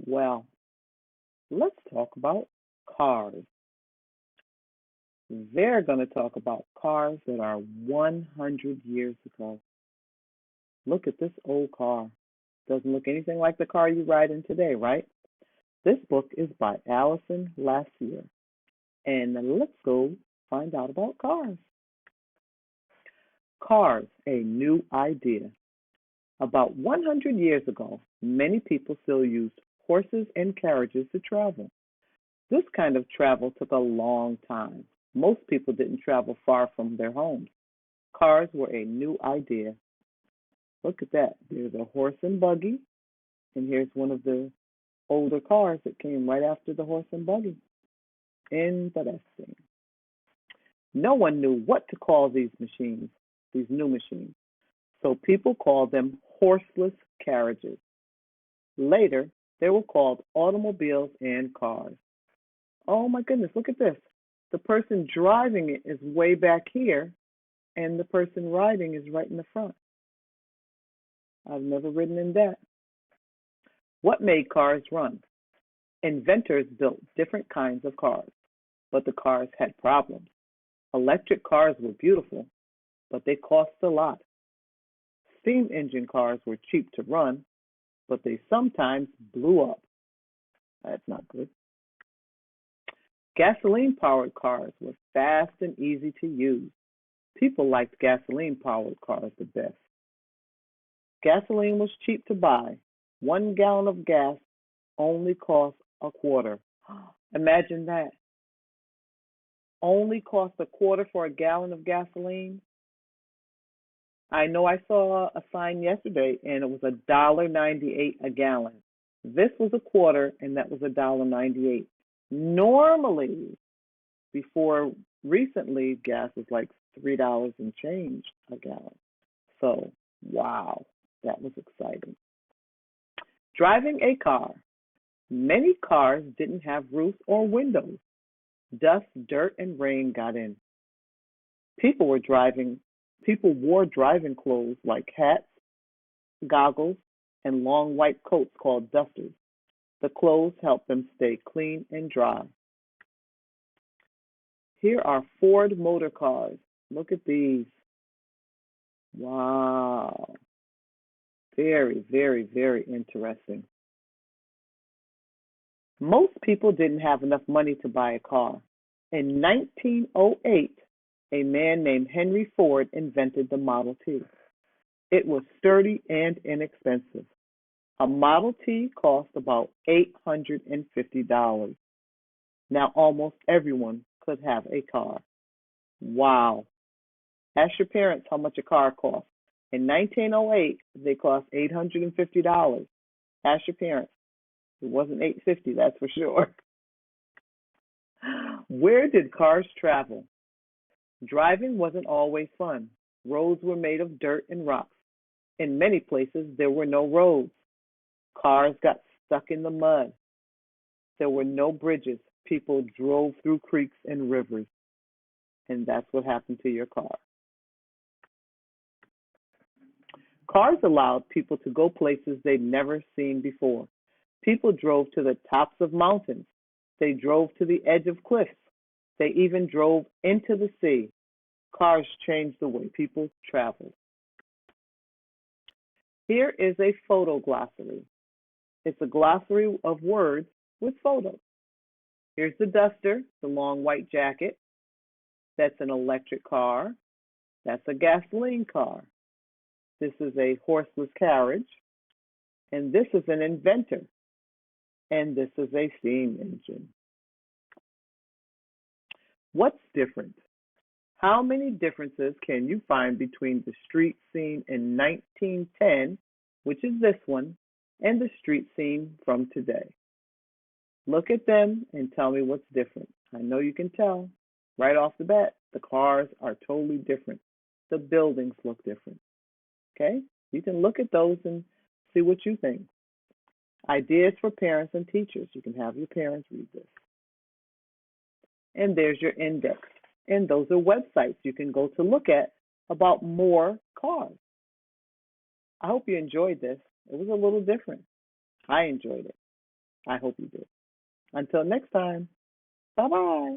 Well, let's talk about cars. They're going to talk about cars that are 100 years ago. Look at this old car. Doesn't look anything like the car you ride in today, right? This book is by Allison Lassier. And let's go find out about cars. Cars, a new idea. About 100 years ago, many people still used horses and carriages to travel. This kind of travel took a long time. Most people didn't travel far from their homes. Cars were a new idea. Look at that. There's a horse and buggy, and here's one of the older cars that came right after the horse and buggy. Interesting. No one knew what to call these machines, these new machines, so people called them horseless carriages. Later, they were called automobiles and cars. Oh my goodness, look at this. The person driving it is way back here, and the person riding is right in the front. I've never ridden in that. What made cars run? Inventors built different kinds of cars, but the cars had problems. Electric cars were beautiful, but they cost a lot. Steam engine cars were cheap to run, but they sometimes blew up. That's not good. Gasoline-powered cars were fast and easy to use. People liked gasoline-powered cars the best. Gasoline was cheap to buy. 1 gallon of gas only cost a quarter. Imagine that. Only cost a quarter for a gallon of gasoline. I know I saw a sign yesterday and it was $1.98 a gallon. This was a quarter and that was $1.98. Normally, before recently, gas was like $3 and change a gallon. So, wow, that was exciting. Driving a car. Many cars didn't have roofs or windows. Dust, dirt, and rain got in. People wore driving clothes like hats, goggles, and long white coats called dusters. The clothes helped them stay clean and dry. Here are Ford motor cars. Look at these. Wow. Very, very, very interesting. Most people didn't have enough money to buy a car. In 1908, a man named Henry Ford invented the Model T. It was sturdy and inexpensive. A Model T cost about $850. Now almost everyone could have a car. Wow. Ask your parents how much a car cost. In 1908, they cost $850. Ask your parents. It wasn't $850, that's for sure. Where did cars travel? Driving wasn't always fun. Roads were made of dirt and rocks. In many places, there were no roads. Cars got stuck in the mud. There were no bridges. People drove through creeks and rivers. And that's what happened to your car. Cars allowed people to go places they'd never seen before. People drove to the tops of mountains. They drove to the edge of cliffs. They even drove into the sea. Cars changed the way people traveled. Here is a photo glossary. It's a glossary of words with photos. Here's the duster, the long white jacket. That's an electric car. That's a gasoline car. This is a horseless carriage. And this is an inventor. And this is a steam engine. What's different? How many differences can you find between the street scene in 1910, which is this one, and the street scene from today? Look at them and tell me what's different. I know you can tell right off the bat. The cars are totally different. The buildings look different. Okay? You can look at those and see what you think. Ideas for parents and teachers. You can have your parents read this. And there's your index. And those are websites you can go to look at about more cars. I hope you enjoyed this. It was a little different. I enjoyed it. I hope you did. Until next time, bye bye.